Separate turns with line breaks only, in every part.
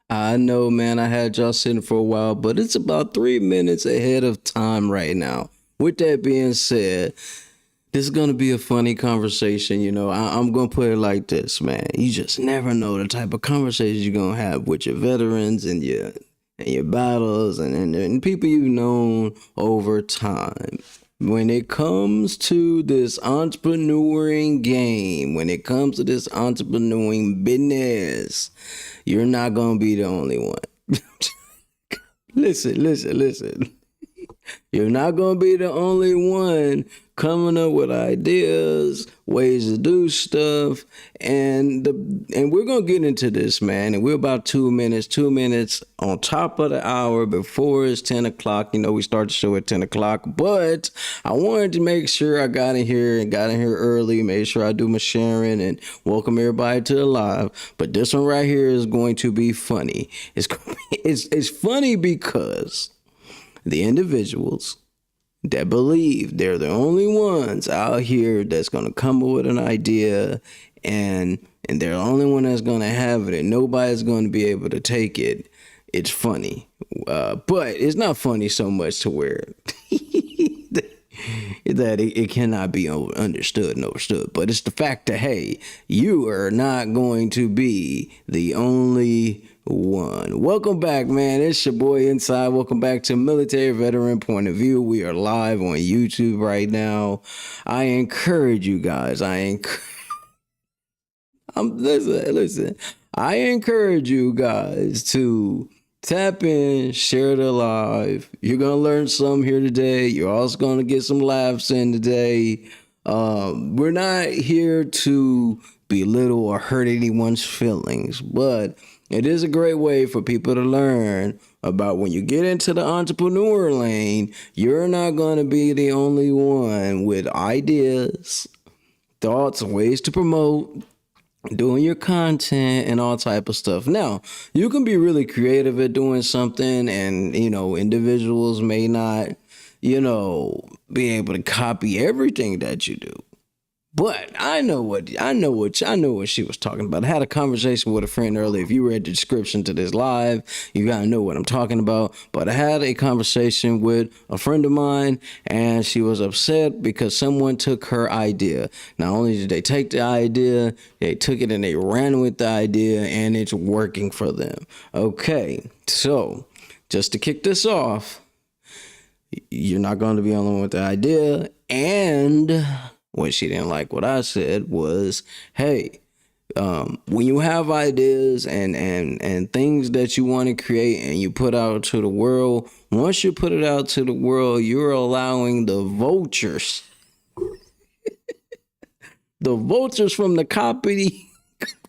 I know, man. I had y'all sitting for a while, but it's about 3 minutes ahead of time right now. With that being said, this is gonna be a funny conversation. I'm gonna put it like this, man. You just never know the type of conversations you're gonna have with your veterans and your battles and people you've known over time. When it comes to this entrepreneuring game, when it comes to this entrepreneuring business, you're not gonna be the only one. Listen. You're not going to be the only one coming up with ideas, ways to do stuff, and we're going to get into this, man. And we're about 2 minutes on top of the hour before it's 10 o'clock. We start the show at 10 o'clock, but I wanted to make sure I got in here early, made sure I do my sharing and welcome everybody to the live. But this one right here is going to be funny. It's funny because the individuals that believe they're the only ones out here that's going to come up with an idea and they're the only one that's going to have it and nobody's going to be able to take it. It's funny. But it's not funny so much to where that it cannot be understood and overstood. But it's the fact that, hey, you are not going to be the only one. Welcome back, man. It's your boy Inside. Welcome back to Military Veteran Point of View. We are live on YouTube right now. I encourage you guys. Listen. I encourage you guys to tap in, share the live. You're gonna learn something here today. You're also gonna get some laughs in today. We're not here to belittle or hurt anyone's feelings, but it is a great way for people to learn about when you get into the entrepreneur lane, you're not going to be the only one with ideas, thoughts, ways to promote, doing your content and all type of stuff. Now, you can be really creative at doing something and, individuals may not, be able to copy everything that you do. But I know what she was talking about. I had a conversation with a friend earlier. If you read the description to this live, you gotta know what I'm talking about. But I had a conversation with a friend of mine, and she was upset because someone took her idea. Not only did they take the idea, they took it and they ran with the idea, and it's working for them. Okay, so just to kick this off, you're not going to be alone with the idea, and what she didn't like what I said was, hey, when you have ideas and things that you want to create and you put out to the world, once you put it out to the world, you're allowing the vultures, the vultures from the copy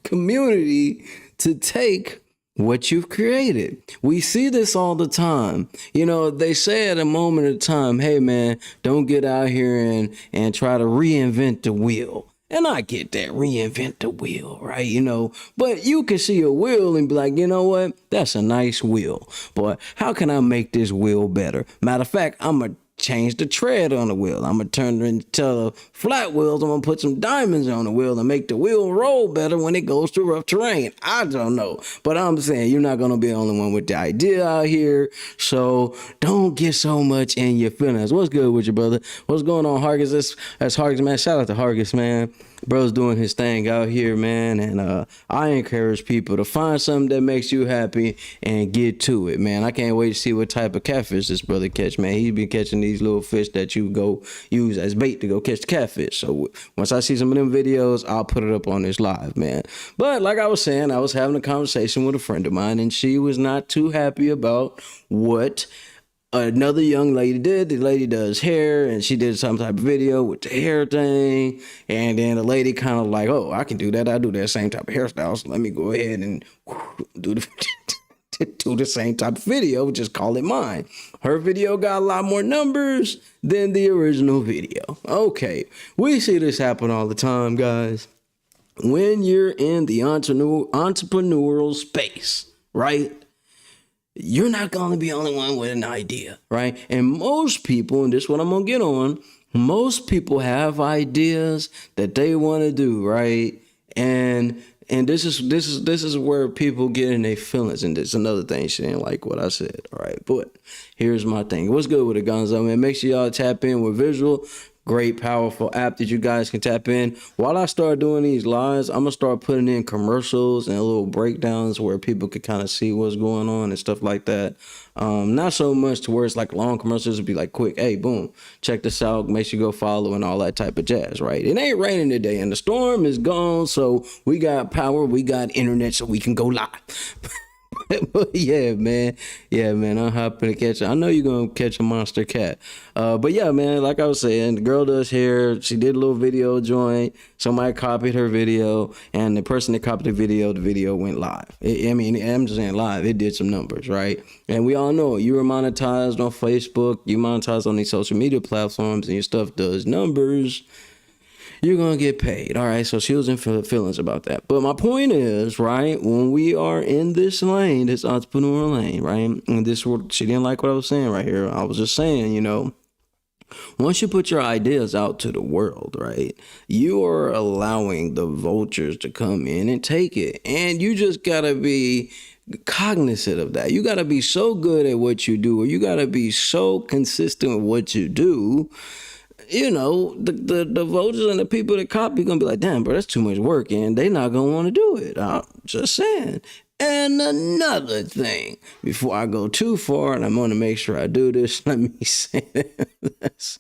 community to take what you've created. We see this all the time. They say at a moment of time, hey man, don't get out here and try to reinvent the wheel. And I get that, reinvent the wheel, right? But you can see a wheel and be like, you know what? That's a nice wheel. But how can I make this wheel better? Matter of fact, I'm going to change the tread on the wheel. I'm going to turn it into flat wheels. I'm going to put some diamonds on the wheel and make the wheel roll better when it goes through rough terrain. I don't know. But I'm saying you're not going to be the only one with the idea out here. So don't get so much in your feelings. What's good with you, brother? What's going on, Hargis? That's Hargis, man. Shout out to Hargis, man. Bro's doing his thing out here, man, and I encourage people to find something that makes you happy and get to it, man. I can't wait to see what type of catfish this brother catch, man. He's been catching these little fish that you go use as bait to go catch the catfish. So once I see some of them videos, I'll put it up on this live, man. But like I was saying, I was having a conversation with a friend of mine, and she was not too happy about what another young lady did. The lady does hair, and she did some type of video with the hair thing, and then the lady kind of like, oh, I can do that. I do that same type of hairstyle, so let me go ahead and do the same type of video, just call it mine. Her video got a lot more numbers than the original video. Okay, we see this happen all the time, guys. When you're in the entrepreneurial space, right? You're not going to be the only one with an idea, right? And most people, and this is what I'm going to get on, most people have ideas that they want to do, right? And And this is where people get in their feelings, and this another thing. She didn't like what I said. All right, but here's my thing. What's good with it, Gonzo, man? Make sure y'all tap in with Visual. Great, powerful app that you guys can tap in. While I start doing these lives, I'm gonna start putting in commercials and little breakdowns where people could kind of see what's going on and stuff like that. Not so much to where it's like long commercials. It'd be like quick, hey, boom, check this out, make sure you go follow and all that type of jazz, right? It ain't raining today and the storm is gone, so we got power, we got internet, so we can go live. Yeah, man. I'm happy to catch it. I know you're gonna catch a monster cat. But yeah, man, like I was saying, the girl does hair. She did a little video joint. Somebody copied her video, and the person that copied the video went live. I'm just saying live. It did some numbers, right? And we all know you were monetized on Facebook, you monetized on these social media platforms, and your stuff does numbers. You're going to get paid. All right. So she was in feelings about that. But my point is, right, when we are in this lane, this entrepreneur lane, right, and this world, she didn't like what I was saying right here. I was just saying, once you put your ideas out to the world, right, you are allowing the vultures to come in and take it. And you just got to be cognizant of that. You got to be so good at what you do, or you got to be so consistent with what you do. The voters and the people that copy gonna be like, damn, bro, that's too much work, and they not gonna want to do it. I'm just saying. And another thing, before I go too far, and I'm gonna make sure I do this, let me say this.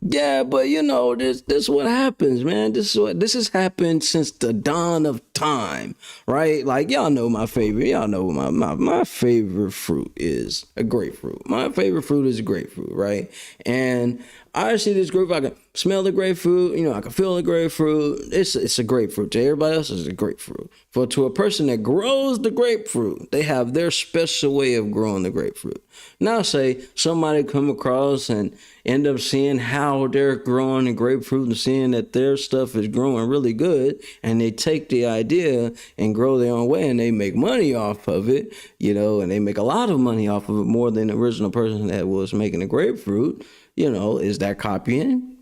Yeah, but this what happens, man. This has happened since the dawn of time, right? Like y'all know my favorite. Y'all know my favorite fruit is a grapefruit. My favorite fruit is a grapefruit, right? And I see this grapefruit. I can smell the grapefruit. I can feel the grapefruit. It's a grapefruit. To everybody else, it's a grapefruit. For to a person that grows the grapefruit, they have their special way of growing the grapefruit. Now, say somebody come across and end up seeing how they're growing the grapefruit and seeing that their stuff is growing really good, and they take the idea and grow their own way, and they make money off of it, and they make a lot of money off of it, more than the original person that was making the grapefruit. Is that copying?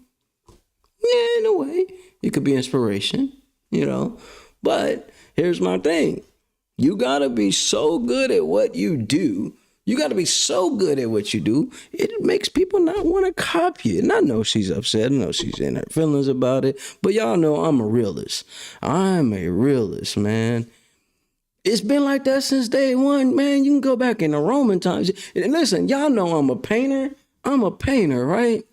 Yeah, in a way. It could be inspiration, But here's my thing. You got to be so good at what you do. It makes people not want to copy it. And I know she's upset. I know she's in her feelings about it. But y'all know I'm a realist. I'm a realist, man. It's been like that since day one, man. You can go back in the Roman times. And listen, y'all know I'm a painter. Right?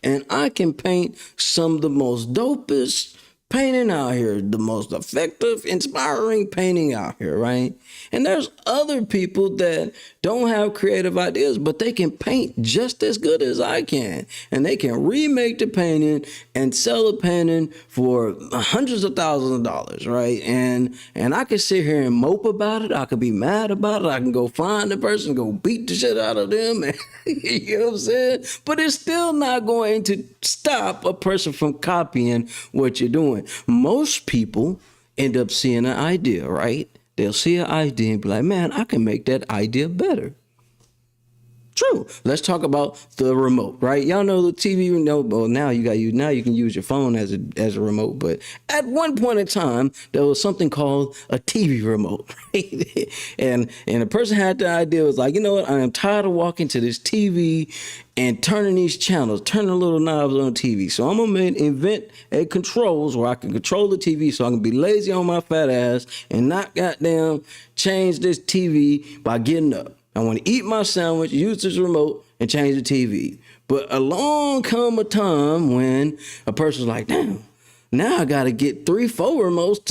And I can paint some of the most dopest painting out here, the most effective, inspiring painting out here, right? And there's other people that don't have creative ideas, but they can paint just as good as I can. And they can remake the painting and sell the painting for hundreds of thousands of dollars, right? And I can sit here and mope about it. I could be mad about it. I can go find the person, go beat the shit out of them. And, you know what I'm saying? But it's still not going to stop a person from copying what you're doing. Most people end up seeing an idea, right? They'll see an idea and be like, man, I can make that idea better. True. Let's talk about the remote, right? Y'all know the TV remote. Well, now you can use your phone as a remote. But at one point in time, there was something called a TV remote, right? and the person had the idea, was like, you know what? I am tired of walking to this TV and turning these channels, turning little knobs on TV. So I'm gonna invent a controls where I can control the TV, so I can be lazy on my fat ass and not goddamn change this TV by getting up. I want to eat my sandwich, use this remote, and change the TV. But along come a time when a person's like, damn, now I got to get 3-4 remotes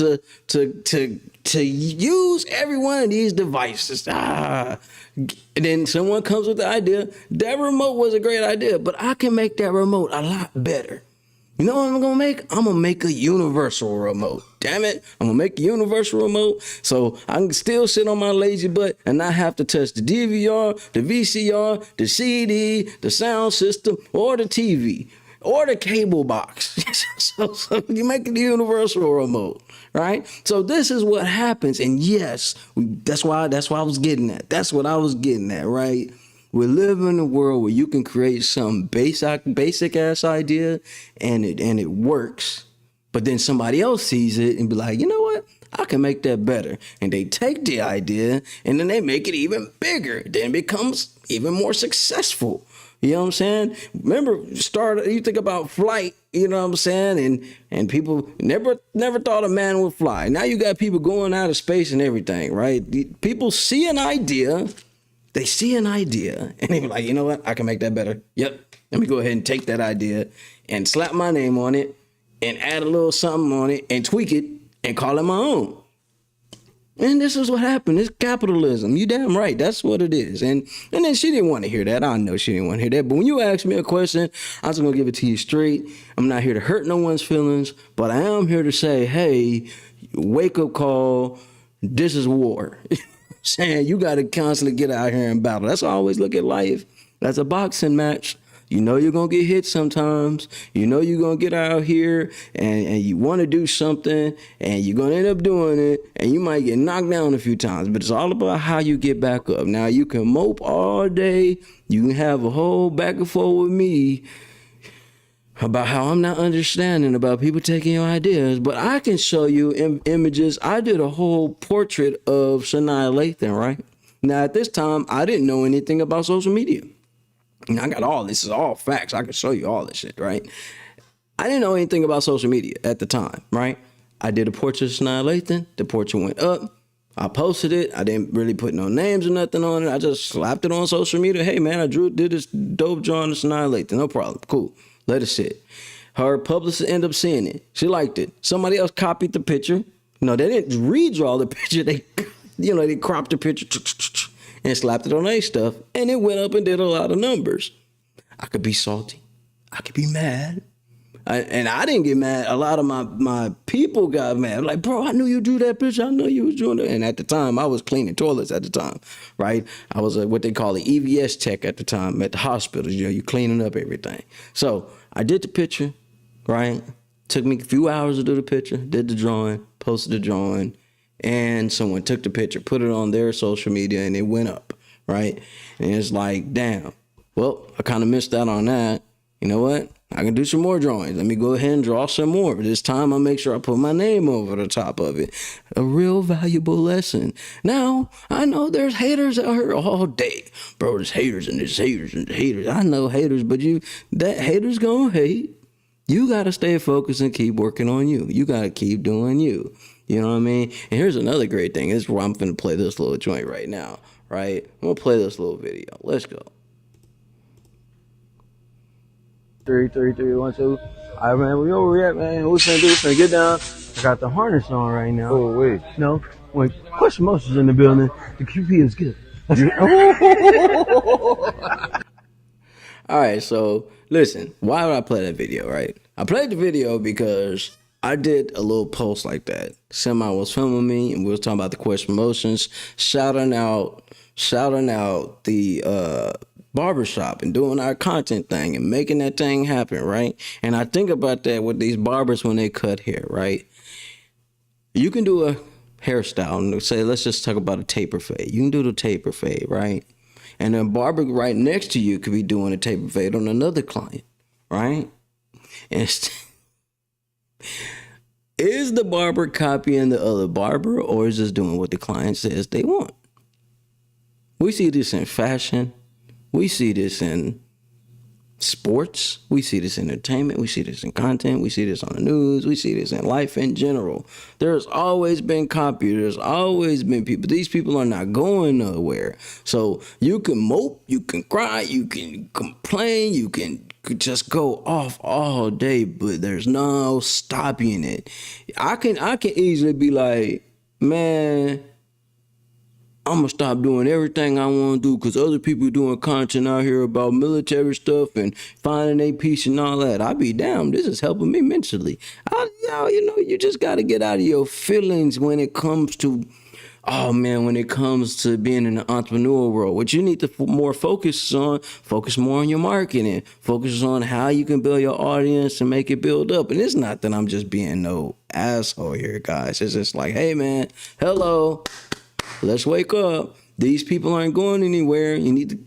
to use every one of these devices. And then someone comes with the idea, that remote was a great idea, but I can make that remote a lot better. You know what I'm going to make? I'm going to make a universal remote. Damn it. I'm going to make a universal remote so I can still sit on my lazy butt and not have to touch the DVR, the VCR, the CD, the sound system, or the TV, or the cable box. so you make the universal remote, right? So this is what happens. And yes, that's why I was getting at. That's what I was getting at, right? We live in a world where you can create some basic ass idea and it works, but then somebody else sees it and be like, you know what? I can make that better. And they take the idea and then they make it even bigger. Then it becomes even more successful. You know what I'm saying? Remember, you think about flight, you know what I'm saying? And people never thought a man would fly. Now you got people going out of space and everything, right? People see an idea, and they be like, you know what? I can make that better. Yep. Let me go ahead and take that idea and slap my name on it and add a little something on it and tweak it and call it my own. And this is what happened. It's capitalism. You damn right. That's what it is. And then she didn't want to hear that. I know she didn't want to hear that. But when you ask me a question, I'm just going to give it to you straight. I'm not here to hurt no one's feelings, but I am here to say, hey, wake up call. This is war. Saying you got to constantly get out here and battle. That's how I always look at life. That's a boxing match. You know you're going to get hit sometimes. You know you're going to get out here and you want to do something and you're going to end up doing it and you might get knocked down a few times, but it's all about how you get back up. Now, you can mope all day. You can have a whole back and forth with me about how I'm not understanding about people taking your ideas, but I can show you images. I did a whole portrait of Shania Lathan, right? Now, at this time, I didn't know anything about social media. And I got this is all facts. I can show you all this shit, right? I didn't know anything about social media at the time, right? I did a portrait of Shania Lathan. The portrait went up. I posted it. I didn't really put no names or nothing on it. I just slapped it on social media. Hey, man, I did this dope drawing of Shania Lathan. No problem. Cool. Let it sit. Her publicist ended up seeing it. She liked it. Somebody else copied the picture. No, they didn't redraw the picture. They cropped the picture and slapped it on their stuff, and it went up and did a lot of numbers. I could be salty. I could be mad. And I didn't get mad. A lot of my people got mad. Like, bro, I knew you drew that picture. I know you was doing it. And at the time, I was cleaning toilets at the time, right? I was what they call the EVS tech at the time at the hospitals. You cleaning up everything. So I did the picture, right? Took me a few hours to do the picture, did the drawing, posted the drawing, and someone took the picture, put it on their social media, and it went up, right? And it's like, damn, well, I kind of missed out on that. You know what? I can do some more drawings. Let me go ahead and draw some more. But this time, I'll make sure I put my name over the top of it. A real valuable lesson. Now, I know there's haters out here all day. Bro, there's haters and there's haters and there's haters. I know haters, but that haters gonna hate. You got to stay focused and keep working on you. You got to keep doing you. You know what I mean? And here's another great thing. This is where I'm going to play this little joint right now, right? I'm going to play this little video. Let's go.
3, 3, 3, 1, 2. All right, man. We over here, man. We're going to do this and get down. I got the harness on right now.
Oh, wait.
No. Wait. Push motions in the building. The QP is good.
All right, so listen, why would I play that video, right? I played the video because I did a little post like that. Somebody was filming me and we was talking about the question motions, shouting out the barbershop and doing our content thing and making that thing happen, right? And I think about that with these barbers when they cut hair, right? You can do a hairstyle and say, let's just talk about a taper fade. You can do the taper fade, right? And the barber right next to you could be doing a taper fade on another client, right? And is the barber copying the other barber or is just doing what the client says they want? We see this in fashion. We see this in sports. We see this in entertainment. We see this in content. We see this on the news. We see this in life in general. There's always been copy. There's always been people. These people are not going nowhere. So you can mope, you can cry, you can complain, you can just go off all day, but there's no stopping it. I can easily be like, man, I'm going to stop doing everything I want to do because other people doing content out here about military stuff and finding a peace and all that. I'll be damned. This is helping me mentally. You just got to get out of your feelings when it comes to, when it comes to being in the entrepreneurial world. What you need to focus more on your marketing. Focus on how you can build your audience and make it build up. And it's not that I'm just being no asshole here, guys. It's just like, hey, man, hello. Let's wake up. These people aren't going anywhere. You need to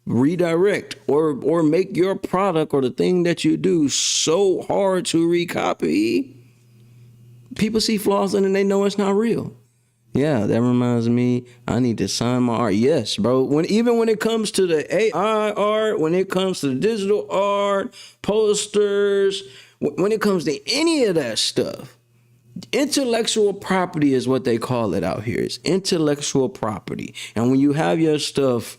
redirect or make your product or the thing that you do so hard to recopy People see flaws in it and they know it's not real. Yeah, that reminds me, I need to sign my art. Yes, bro. Even when it comes to the AI art, when it comes to the digital art, posters, when it comes to any of that stuff, intellectual property is what they call it out here. It's intellectual property. And when you have your stuff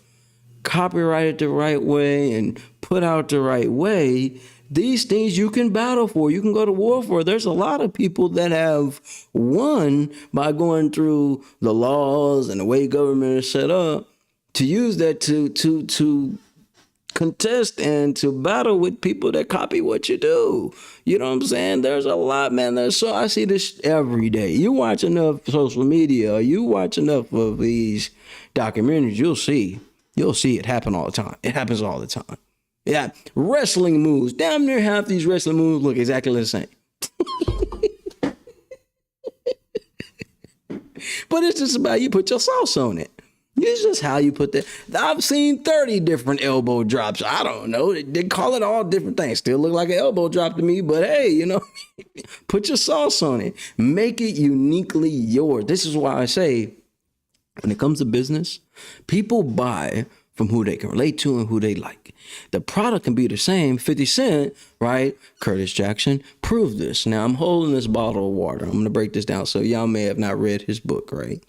copyrighted the right way and put out the right way, these things you can battle for. You can go to war for. There's a lot of people that have won by going through the laws and the way government is set up to use that to contest and to battle with people that copy what you do. You know what I'm saying? There's a lot, man. I see this every day. You watch enough social media, or you watch enough of these documentaries, you'll see it happen all the time. It happens all the time. Yeah, wrestling moves. Damn near half these wrestling moves look exactly the same. But it's just about you put your sauce on it. It's just how you put that. I've seen 30 different elbow drops. I don't know. They call it all different things. Still look like an elbow drop to me, but hey, put your sauce on it. Make it uniquely yours. This is why I say, when it comes to business, people buy from who they can relate to and who they like. The product can be the same. 50 Cent, right? Curtis Jackson proved this. Now, I'm holding this bottle of water. I'm going to break this down. So y'all may have not read his book, right?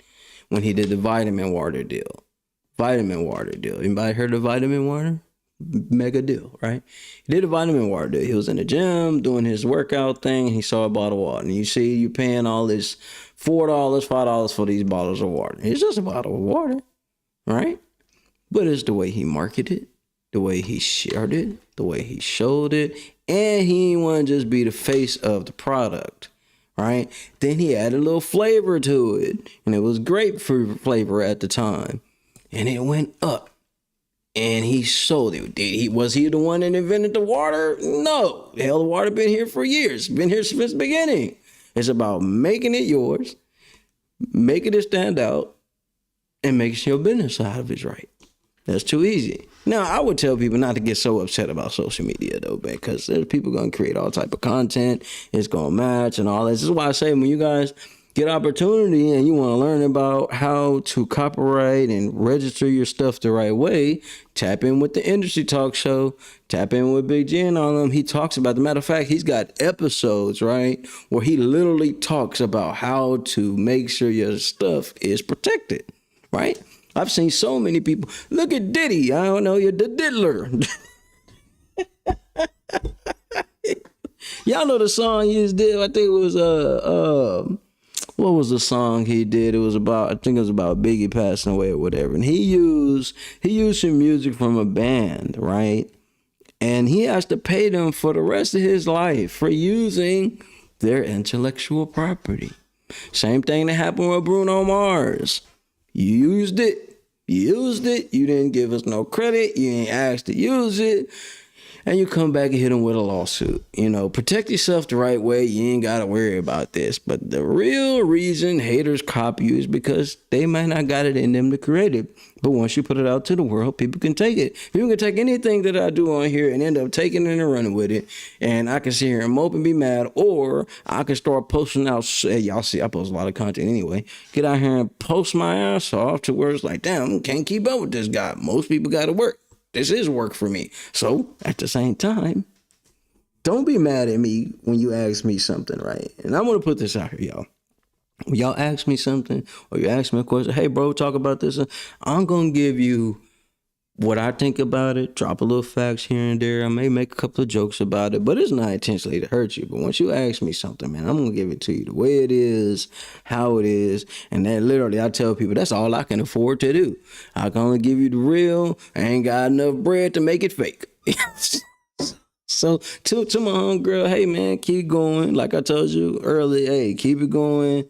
When he did the vitamin water deal. Anybody heard of vitamin water? Mega deal, right? He did a vitamin water deal. He was in the gym doing his workout thing. And he saw a bottle of water. And you see, you're paying all this $4, $5 for these bottles of water. It's just a bottle of water, right? But it's the way he marketed, the way he shared it, the way he showed it, and he didn't want to just be the face of the product, right? Then he added a little flavor to it, and it was grapefruit flavor at the time, and it went up, and he sold it. Was he the one that invented the water? No. Hell, the water been here for years. Been here since the beginning. It's about making it yours, making it stand out, and making sure your business side of it's right. That's too easy. Now, I would tell people not to get so upset about social media, though, man, because there's people going to create all type of content. It's going to match and all that. This is why I say when you guys get opportunity and you want to learn about how to copyright and register your stuff the right way, tap in with the Industry Talk Show. Tap in with Big Jen on them. He talks about, the matter of fact, he's got episodes, right, where he literally talks about how to make sure your stuff is protected, right? I've seen so many people. Look at Diddy. I don't know, you're the diddler. Y'all know the song he just did? I think it was what was the song he did? It was about, I think it was about Biggie passing away or whatever. And he used some music from a band, right? And he has to pay them for the rest of his life for using their intellectual property. Same thing that happened with Bruno Mars. You used it. You didn't give us no credit. You ain't asked to use it. And you come back and hit them with a lawsuit. Protect yourself the right way. You ain't got to worry about this. But the real reason haters copy you is because they might not got it in them to create it. But once you put it out to the world, people can take it. People can take anything that I do on here and end up taking it and running with it. And I can sit here and mope and be mad. Or I can start posting out. Hey, y'all see, I post a lot of content anyway. Get out here and post my ass off to where it's like, damn, can't keep up with this guy. Most people got to work. This is work for me. So at the same time, don't be mad at me when you ask me something, right? And I'm going to put this out here, y'all. When y'all ask me something or you ask me a question, hey, bro, talk about this. I'm going to give you what I think about it, drop a little facts here and there. I may make a couple of jokes about it, but it's not intentionally to hurt you. But once you ask me something, man, I'm going to give it to you the way it is, how it is. And then literally I tell people that's all I can afford to do. I can only give you the real. I ain't got enough bread to make it fake. So to my homegirl, hey, man, keep going. Like I told you earlier, hey, keep it going.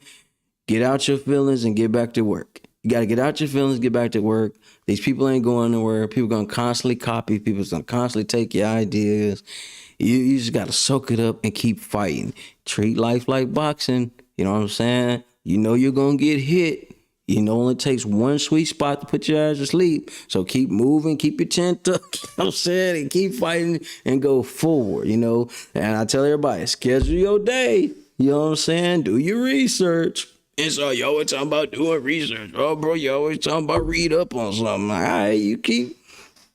Get out your feelings and get back to work. You got to get out your feelings, get back to work. These people ain't going nowhere. People going to constantly copy. People's going to constantly take your ideas. You just got to soak it up and keep fighting. Treat life like boxing. You know what I'm saying? You know you're going to get hit. It only takes one sweet spot to put your ass to sleep. So keep moving, keep your chin tucked, you know what I'm saying? And keep fighting and go forward, And I tell everybody, schedule your day. You know what I'm saying? Do your research. And so you always talking about doing research. Oh, bro, you always talking about read up on something. All right, you keep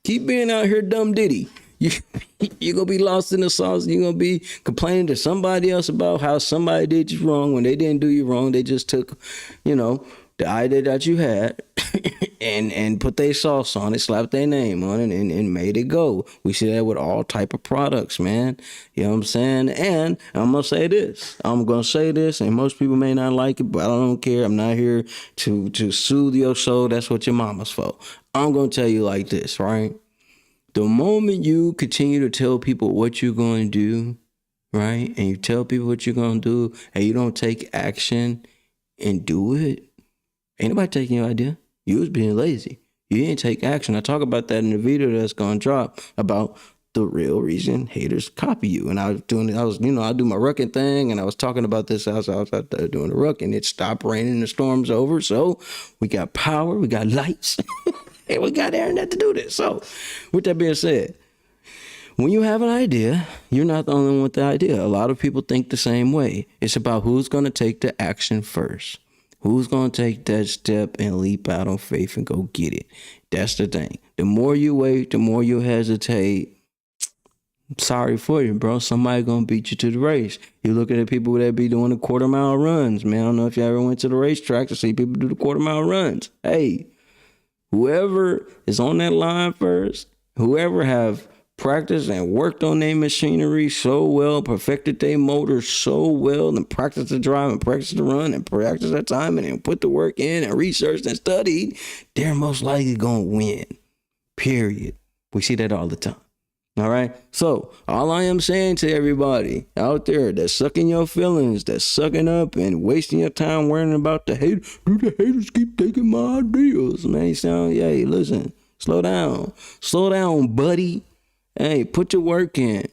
being out here dumb ditty. You're going to be lost in the sauce. You're going to be complaining to somebody else about how somebody did you wrong when they didn't do you wrong. They just took, the idea that you had and put their sauce on it, slapped their name on it, and made it go. We see that with all type of products, man. You know what I'm saying? And I'm going to say this. And most people may not like it, but I don't care. I'm not here to soothe your soul. That's what your mama's for. I'm going to tell you like this, right? The moment you continue to tell people what you're going to do, right? And you tell people what you're going to do, and you don't take action and do it, ain't nobody taking your idea. You was being lazy. You didn't take action. I talk about that in the video that's going to drop about the real reason haters copy you. And I do my rucking thing, and I was talking about this. I was out there doing the ruck, and it stopped raining. The storm's over. So we got power, we got lights, and we got internet to do this. So with that being said, when you have an idea, you're not the only one with the idea. A lot of people think the same way. It's about who's going to take the action first. Who's going to take that step and leap out on faith and go get it? That's the thing. The more you wait, the more you hesitate. I'm sorry for you, bro. Somebody going to beat you to the race. You look at the people that be doing the quarter-mile runs. Man, I don't know if you ever went to the racetrack to see people do the quarter-mile runs. Hey, whoever is on that line first, whoever have practiced and worked on their machinery so well, perfected their motors so well, and practiced to drive and practiced to run and practiced their timing and put the work in and researched and studied, they're most likely going to win. Period. We see that all the time. All right. So all I am saying to everybody out there that's sucking your feelings, that's sucking up and wasting your time worrying about the hate, do the haters keep taking my ideas? Man, hey, listen, slow down, buddy. Hey, put your work in.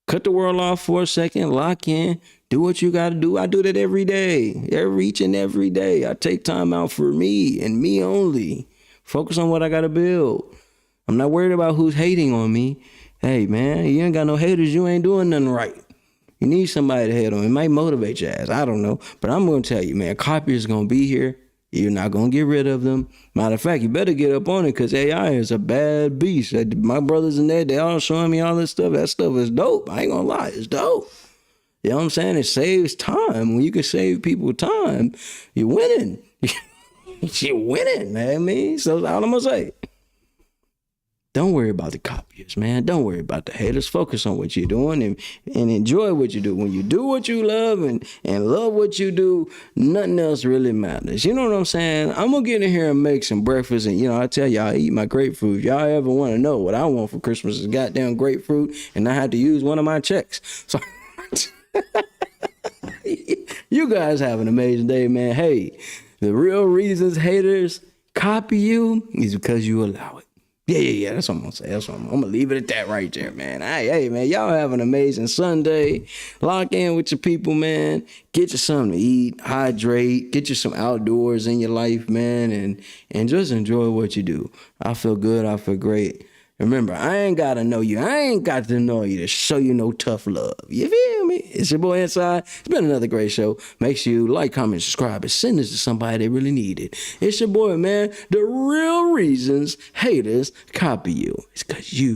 Cut the world off for a second. Lock in. Do what you got to do. I do that every day. Each and every day. I take time out for me and me only. Focus on what I got to build. I'm not worried about who's hating on me. Hey, man, you ain't got no haters. You ain't doing nothing right. You need somebody to hate on. It might motivate your ass. I don't know. But I'm going to tell you, man, Copier is going to be here. You're not going to get rid of them. Matter of fact, you better get up on it because AI is a bad beast. My brothers in there, they all showing me all this stuff. That stuff is dope. I ain't going to lie. It's dope. You know what I'm saying? It saves time. When you can save people time, you're winning. You're winning, man. I mean, so that's all I'm going to say. Don't worry about the copiers, man. Don't worry about the haters. Focus on what you're doing and enjoy what you do. When you do what you love and love what you do, nothing else really matters. You know what I'm saying? I'm going to get in here and make some breakfast. And, I tell y'all, I eat my grapefruit. If y'all ever want to know what I want for Christmas is goddamn grapefruit. And I had to use one of my checks. So you guys have an amazing day, man. Hey, the real reasons haters copy you is because you allow it. Yeah. That's what I'm going to say. I'm going to leave it at that right there, man. Hey, man, y'all have an amazing Sunday. Lock in with your people, man. Get you something to eat, hydrate, get you some outdoors in your life, man, and just enjoy what you do. I feel good. I feel great. Remember, I ain't got to know you. I ain't got to know you to show you no tough love. You feel me? It's your boy Inside. It's been another great show. Make sure you like, comment, subscribe, and send this to somebody that really need it. It's your boy, man. The real reasons haters copy you. It's because you